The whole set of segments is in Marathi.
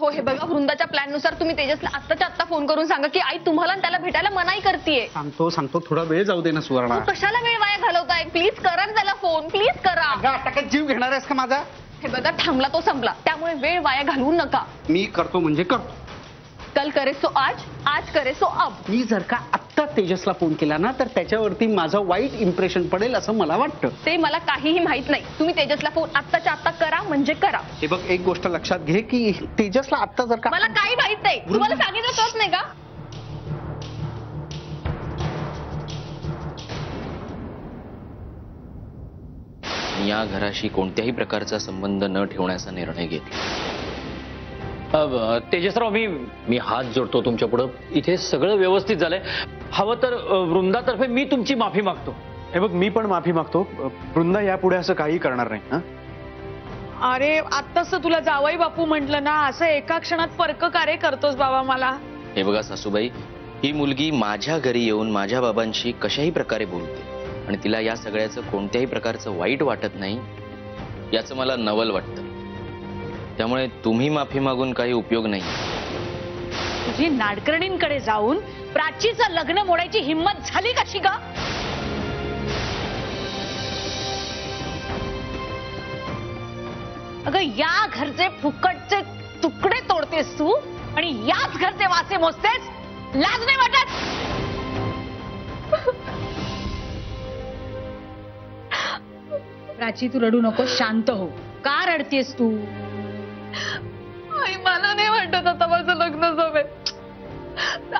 अहो हे बघा, वृंदाच्या प्लॅन नुसार तुम्ही तेजसला आत्ताच्या आत्ता फोन करून सांगा की आई तुम्हाला त्याला भेटायला मनाई करतेय. सांगतो थोडा वेळ जाऊ दे ना सुवर्णा. कशाला वेळ वाया घालवताय? प्लीज करा ना त्याला फोन, प्लीज करा. आता काय जीव घेणार आहेस का माझा? हे बघा, थांबला तो संपला, त्यामुळे वेळ वाया घालवू नका. मी करतो म्हणजे करतो. कल करे सो आज, आज करे सो अब. मी जर का आत्ता तेजसला फोन केला ना तर त्याच्यावरती माझं वाईट इम्प्रेशन पडेल असं मला वाटतं. ते मला काहीही माहित नाही. तुम्ही तेजसला फोन आत्ताच्या आत्ता करा म्हणजे करा. हे बघ, एक गोष्ट लक्षात घे की तेजसला आत्ता जर का मला काही माहित नाही. तुम्हाला सांगितलं कळत नाही का? या घराशी कोणत्याही प्रकारचा संबंध न ठेवण्याचा निर्णय घेतला. तेजसराव, मी हात जोडतो तुमच्या पुढे. इथे सगळं व्यवस्थित झालंय. हवं तर वृंदातर्फे मी तुमची माफी मागतो. हे बघ, मी पण माफी मागतो. वृंदा यापुढे असं काही करणार नाही. हा, अरे आत्ताच तुला जावई बापू म्हटलं ना, असं एका क्षणात फरक कार्य करतोस बाबा मला. हे बघा सासूबाई, ही मुलगी माझ्या घरी येऊन माझ्या बाबांशी कशाही प्रकारे बोलते आणि तिला या सगळ्याचं कोणत्याही प्रकारचं वाईट वाटत नाही याचं मला नवल वाटतं. त्यामुळे तुम्ही माफी मागून काही उपयोग नाही. तुझी नाडकर्णींकडे जाऊन प्राचीचं लग्न मोडायची हिंमत झाली कशी ग? अगं, या घरचे फुकटचे तुकडे तोडतेस तू आणि याच घरचे वासे मोजतेस. लाज नाही वाटत? प्राची, तू रडू नको, शांत हो. का रडतेस तू? आई, मला नाही वाटत आता माझं लग्न जमेल.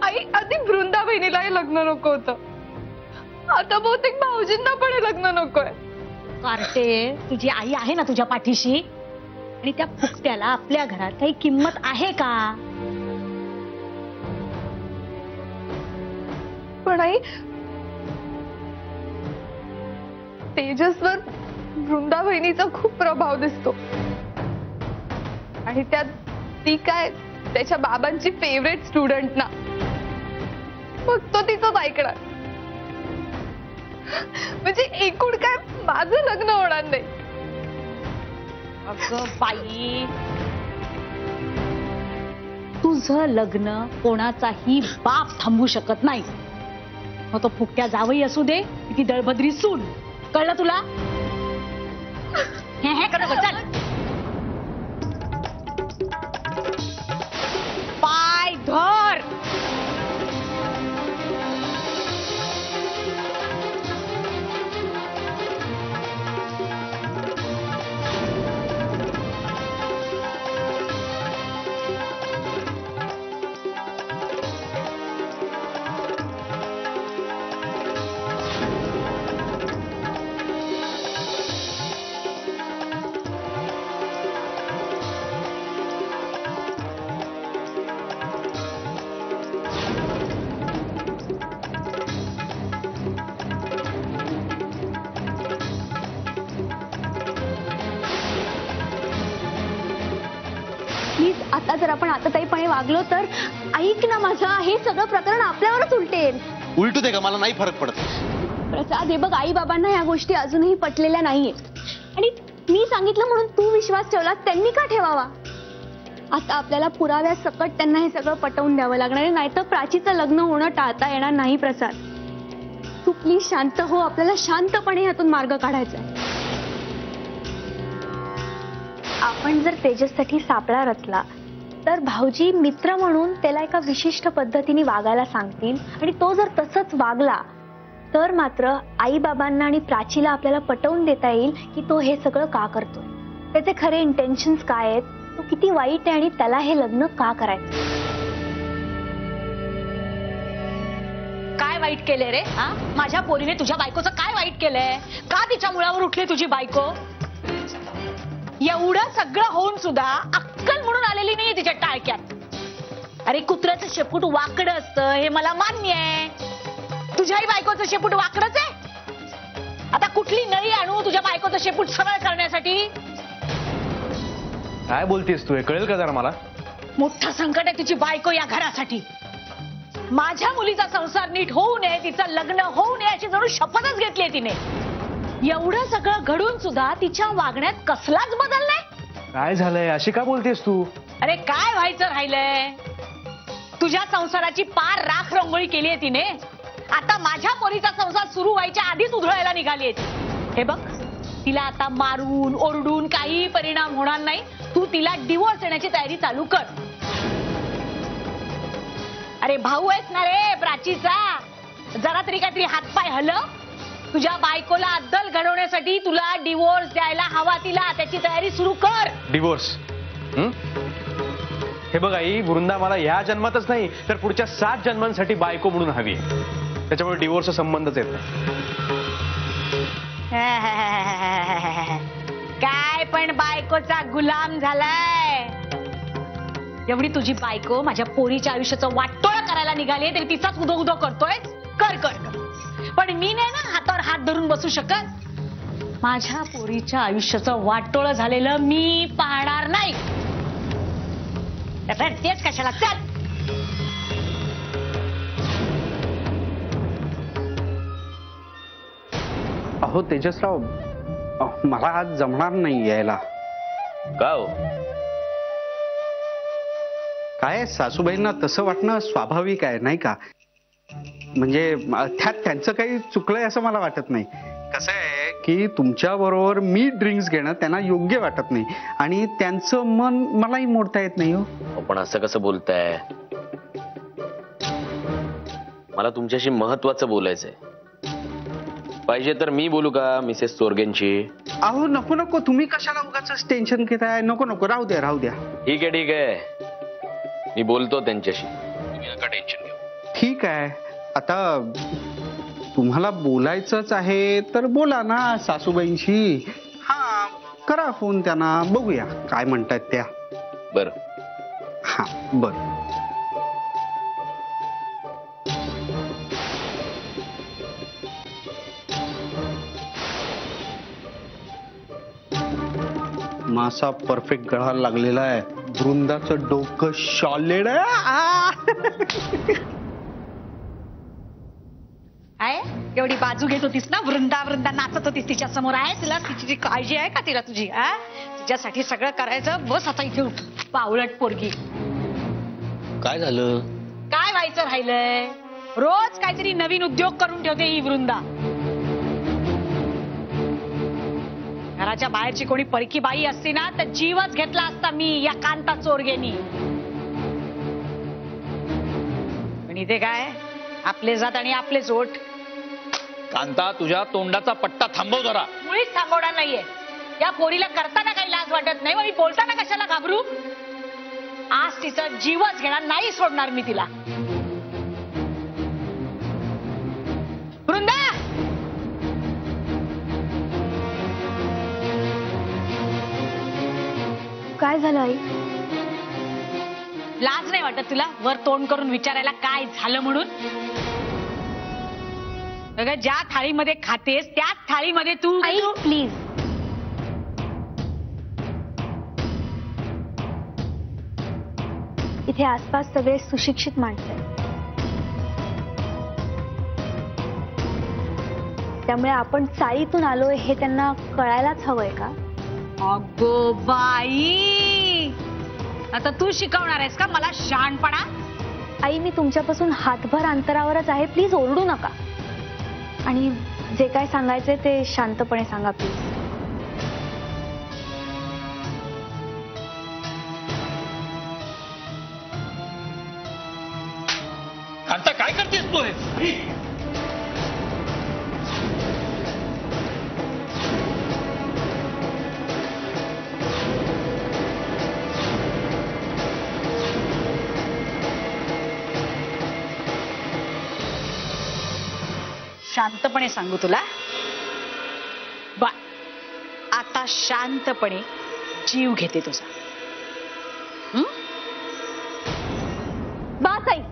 आई, आधी वृंदा बहिणीलाही लग्न नको होतं. आता बहुतेक भाऊजींना पण हे लग्न नकोय. कार्टे, तुझी आई आहे ना तुझ्या पाठीशी, आणि त्या फुकट्याला आपल्या घरात काही किंमत आहे का? पण आई, तेजसवर वृंदा बहिणीचा खूप प्रभाव दिसतो आणि त्यात ती काय त्याच्या बाबांची फेवरेट स्टुडंट ना. मग तो तिचंच ऐकणार. म्हणजे एकूण काय माझं लग्न होणार नाही. अगं बाई, तुझं लग्न कोणाचाही बाप थांबवू शकत नाही. मग तो फुकट्या जावई असू दे ती दळभद्री सून. कळलं तुला? हे कर, चल. पाय धर. प्लीज, आता जर आपण आताताईपणे वागलो तर ऐक ना माझा, हे सगळं प्रकरण आपल्यावरच उलटेल. उलटू दे का, मला नाही फरक पडत. प्रसाद, हे बघ, आई बाबांना या गोष्टी अजूनही पटलेल्या नाहीयेत आणि मी सांगितलं म्हणून तू विश्वास ठेवला, त्यांनी का ठेवावा? आता आपल्याला पुराव्या सकट त्यांना हे सगळं पटवून द्यावं लागणार आहे, नाहीतर प्राचीचं लग्न होणं टाळता येणार नाही. प्रसाद, तू प्लीज शांत हो. आपल्याला शांतपणे यातून मार्ग काढायचा आहे. आपण जर तेजससाठी सापळा रचला तर भाऊजी मित्र म्हणून त्याला एका विशिष्ट पद्धतीने वागायला सांगतील आणि तो जर तसंच वागला तर मात्र आई बाबांना आणि प्राचीला आपल्याला पटवून देता येईल की तो हे सगळं का करतोय, त्याचे खरे इंटेन्शन्स काय आहेत, तो किती वाईट आहे आणि त्याला हे लग्न का करायचं. काय वाईट केलंय रे? हा, माझ्या पोरीने तुझ्या बायकोचं काय वाईट केलंय? का तिच्या मुळावर उठली तुझी बायको? एवढं सगळं होऊन सुद्धा अक्कल म्हणून आलेली नाही तिच्या टाळक्यात. अरे, कुत्र्याचं शेपूट वाकडं असतं हे मला मान्य आहे. तुझ्याही बायकोचं शेपूट वाकडच आहे. आता कुठली नळी आणू तुझ्या बायकोचं शेपूट सरळ करण्यासाठी? काय बोलतेस तू? हे कळेल का जरा मला? मोठं संकट आहे तुझी बायको या घरासाठी. माझ्या मुलीचा संसार नीट होऊ नये, तिचं लग्न होऊ नये अशी जणू शपथच घेतली तिने. एवढं सगळं घडून सुद्धा तिच्या वागण्यात कसलाच बदल नाही. काय झालंय? अशी का बोलतेस तू? अरे काय व्हायचं राहिलंय? तुझ्या संसाराची पार राख रंगोळी केली आहे तिने. आता माझ्या पोरीचा संसार सुरू व्हायच्या आधीच उधळायला निघाली आहे. हे बघ, तिला आता मारून ओरडून काही परिणाम होणार नाही. तू तिला डिवोर्स देण्याची तयारी चालू कर. अरे भाऊ आहेस ना रे प्राचीचा, जरा तरी काहीतरी हातपाय हलव. तुझ्या बायकोला अद्दल घडवण्यासाठी तुला डिवोर्स द्यायला हवा तिला. त्याची तयारी सुरू कर. डिवोर्स? हे बघ आई, वृंदा मला या जन्मातच नाही तर पुढच्या 7 जन्मांसाठी बायको म्हणून हवी आहे. त्याच्यामुळे डिवोर्सचा संबंधच येत नाही. काय पण बायकोचा गुलाम झालाय. एवढी तुझी बायको माझ्या पोरीच्या आयुष्याचं वाटोळं करायला निघाली तरी तिचाच उदो उदो करतोय. कर कर कर. पण मी नाही ना हातावर हात धरून बसू शकत. माझ्या पोरीच्या आयुष्याचं वाटोळं झालेलं मी पाहणार नाही. तेच कशाला. चल. अहो तेजसराव, मला आज जमणार नाही यायला. का हो? काय सासूबाईंना तसं वाटणं स्वाभाविक आहे नाही का? म्हणजे त्यात त्यांचं काही चुकलंय असं मला वाटत नाही. कसं आहे की तुमच्या बरोबर मी ड्रिंक्स घेणं त्यांना योग्य वाटत नाही आणि त्यांचं मन मलाही मोडता येत नाही. हो पण असं कसं बोलताय? मला तुमच्याशी महत्वाचं बोलायचंय. पाहिजे तर मी बोलू का मिसेस चोरगेंची? अहो नको नको, तुम्ही कशाला उगाच टेन्शन घेताय? नको नको, राहू द्या राहू द्या. ठीक आहे ठीक आहे, मी बोलतो त्यांच्याशी. तुम्ही नका टेन्शन घेऊ. ठीक आहे, आता तुम्हाला बोलायचंच आहे तर बोला ना सासूबाईंशी. हा करा फोन त्यांना, बघूया काय म्हणतायत त्या. बरं. हा बरं. मासा परफेक्ट गळायला लागलेला आहे. वृंदाचं डोकं शॉलेड आहे. एवढी बाजू घेत होतीस ना, वृंदा वृंदा नाचत होतीस तिच्या समोर. आहे तुला तिची काळजी आहे का तिला तुझी? तिच्यासाठी सगळं करायचं. बस आता इथे उठ, पावलट पोरगी. काय झालं? काय व्हायचं राहिलंय? रोज काहीतरी नवीन उद्योग करून ठेवते ही वृंदा. घराच्या बाहेरची कोणी परकी बाई असती ना तर जीवच घेतला असता मी या कांता चोरगेनी. पण इथे काय, आपले जात आणि आपलेच ओठ. कांता, तुझ्या तोंडाचा पट्टा थांबव जरा. मुळीच थांबवणार नाहीये. या पोरीला करताना काही लाज वाटत नाही, मग मी बोलताना कशाला घाबरू? आज तिचा जीवच घेणार नाही, सोडणार मी तिला. वृंदा, काय झालं आई? लाज नाही वाटत तुला वर तोंड करून विचारायला काय झालं म्हणून? अगं, ज्या थाळीमध्ये खातेस त्याच थाळीमध्ये तू. आई प्लीज. इथे आसपास सगळे सुशिक्षित माणसं आहेत, त्यामुळे आपण चाळीतून आलोय हे त्यांना कळायलाच हवंय का? अगो बाई, आता तू शिकवणार आहेस का मला शहाणपणा? आई, मी तुमच्यापासून हातभर अंतरावरच आहे, प्लीज ओरडू नका. आणि जे काय सांगायचंय ते शांतपणे सांगा प्लीज. कांता, काय करतेस तू हे? शांतपणे सांगू तुला. बा, आता शांतपणे जीव घेते तुझा. बास आई.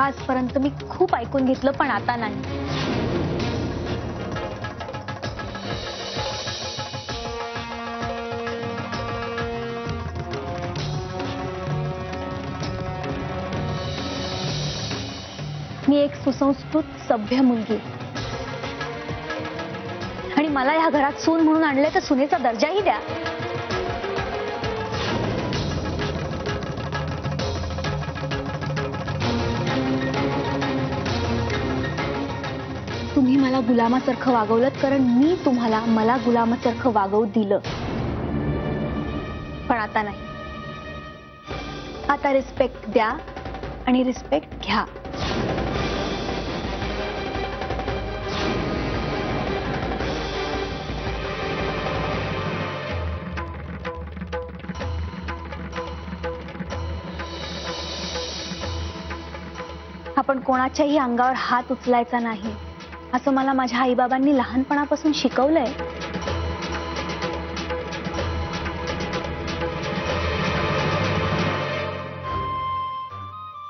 आजपर्यंत मी खूप ऐकून घेतलं, पण आता नाही. मी एक सुसंस्कृत सभ्य मुलगी आणि मला ह्या घरात सून म्हणून आणले तर सुनेचा दर्जाही द्या. तुम्ही मला गुलामासारखं वागवलं कारण मी तुम्हाला मला गुलामासारखं वागवू दिलं, पण आता नाही. आता रिस्पेक्ट द्या आणि रिस्पेक्ट घ्या. आपण कोणाच्याही अंगावर हात उचलायचा नाही असं मला माझ्या आईबाबांनी लहानपणापासून शिकवलंय.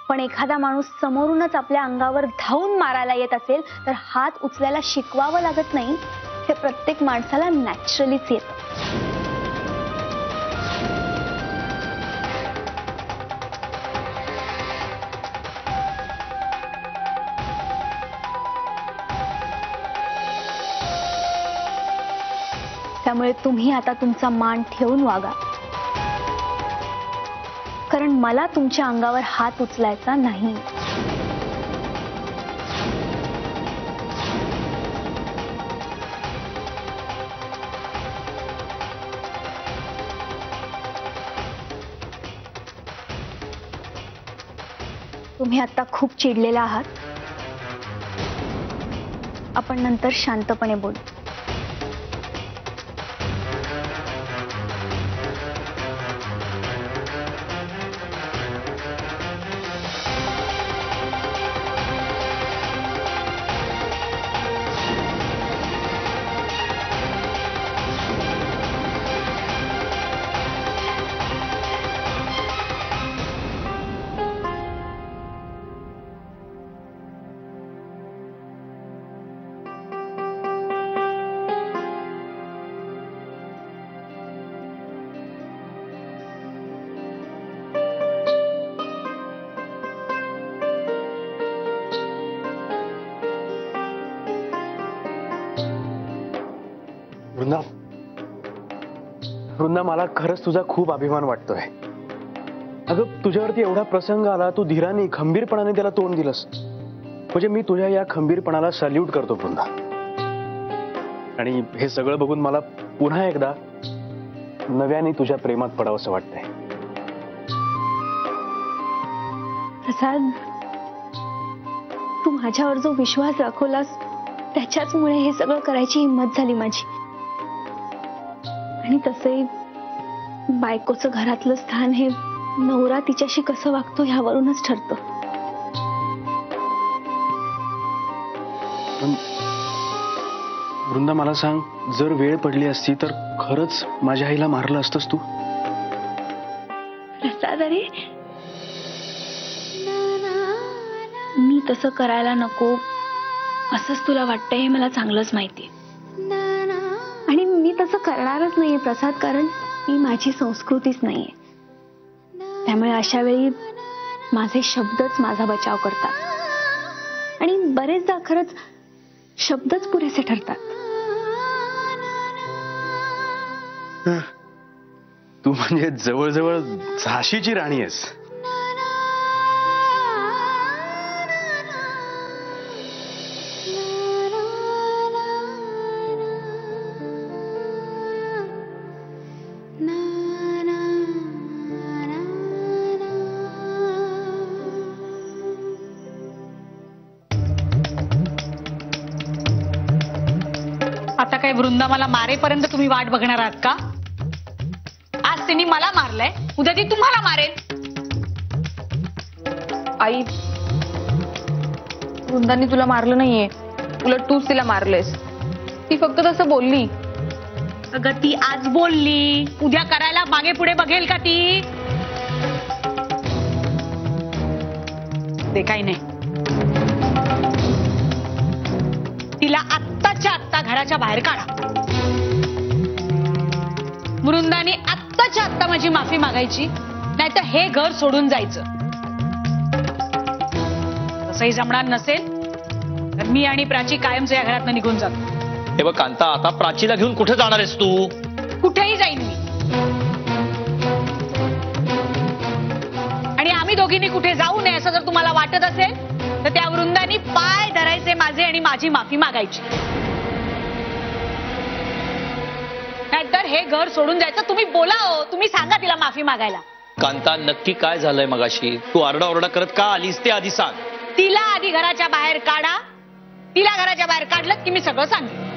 पण एखादा माणूस समोरूनच आपल्या अंगावर धावून मारायला येत असेल तर हात उचलायला शिकवावं लागत नाही. हे प्रत्येक माणसाला नॅचरलीच येतं. त्यामुळे तुम्ही आता तुमचा मान ठेवून वागा, कारण मला तुमच्या अंगावर हात उचलायचा नाही. तुम्ही आता खूप चिडलेला आहात. आपण नंतर शांतपणे बोलू. वृंदा, मला खरंच तुझा खूप अभिमान वाटतोय. अगं, तुझ्यावरती एवढा प्रसंग आला, तू धीराने खंबीरपणाने त्याला तोंड दिलंस. म्हणजे मी तुझ्या या खंबीरपणाला सॅल्यूट करतो वृंदा. आणि हे सगळं बघून मला पुन्हा एकदा नव्याने तुझ्या प्रेमात पडावंसं वाटतंय. प्रसाद, तू माझ्यावर जो विश्वास दाखवलास त्याच्याचमुळे हे सगळं करायची हिंमत झाली माझी. आणि तसंही बायकोचं घरातलं स्थान हे नवरा तिच्याशी कसं वागतो ह्यावरूनच ठरतं. वृंदा, मला सांग, जर वेळ पडली असती तर खरंच माझ्या आईला मारलं असतंस तू? प्रसाद, अरे मी तसं करायला नको असंच तुला वाटतंय हे मला चांगलंच माहितीये. आणि मी तसं करणारच नाहीये प्रसाद, कारण ही माझी संस्कृतीच नाहीये. त्यामुळे अशा वेळी माझे शब्दच माझा बचाव करतात. आणि बरेचदा खरंच शब्दच पुरेसे ठरतात. तू म्हणजे जवळजवळ झाशीची राणी आहेस. आता काय वृंदा मला मारेपर्यंत तुम्ही वाट बघणार आहात का? आज तिने मला मारलंय, उद्या ती तुम्हाला मारेल. आई, वृंदांनी तुला मारलं नाहीये, उलट तूच तिला मारलेस. ती फक्त तसं बोलली. अगं, ती आज बोलली, उद्या करायला मागे पुढे बघेल का ती? ते काही नाही. घराच्या बाहेर काढा. वृंदाने आत्ताच्या आत्ता माझी माफी मागायची, नाहीतर हे घर सोडून जायचं. तसंही जमणार नसेल तर मी आणि प्राची कायमच या घरातनं निघून जातो. हे बघ कांता, आता प्राचीला घेऊन कुठे जाणार आहेस तू? कुठेही जाईन मी. आणि आम्ही दोघींनी कुठे जाऊ नये असं जर तुम्हाला वाटत असेल तर त्या वृंदानी पाय धरायचे माझे आणि माझी माफी मागायची, नाहीतर हे घर सोडून जायचं. तुम्ही बोला हो, तुम्ही सांगा तिला माफी मागायला. कांता, नक्की काय झालंय मगाशी? तू आरडाओरडा करत का आलीस ते आधी सांग. तिला आधी घराच्या बाहेर काढा. तिला घराच्या बाहेर काढलं की मी सगळं सांगेन.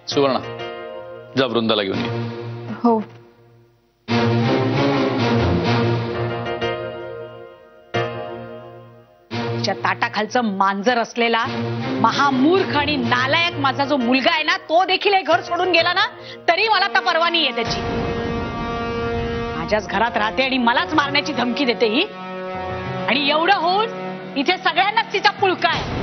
सुवर्णा, जा वृंदाला घेऊन ये. हो. तिच्या ताटाखालचं मांजर असलेला महामूर्ख आणि नालायक माझा जो मुलगा आहे ना, तो देखील हे घर सोडून गेला ना तरी मला तर परवा नाहीये त्याची. माझ्याच घरात राहते आणि मलाच मारण्याची धमकी देते ही. आणि एवढं होऊन इथे सगळ्यांनाच तिचा पुळका आहे.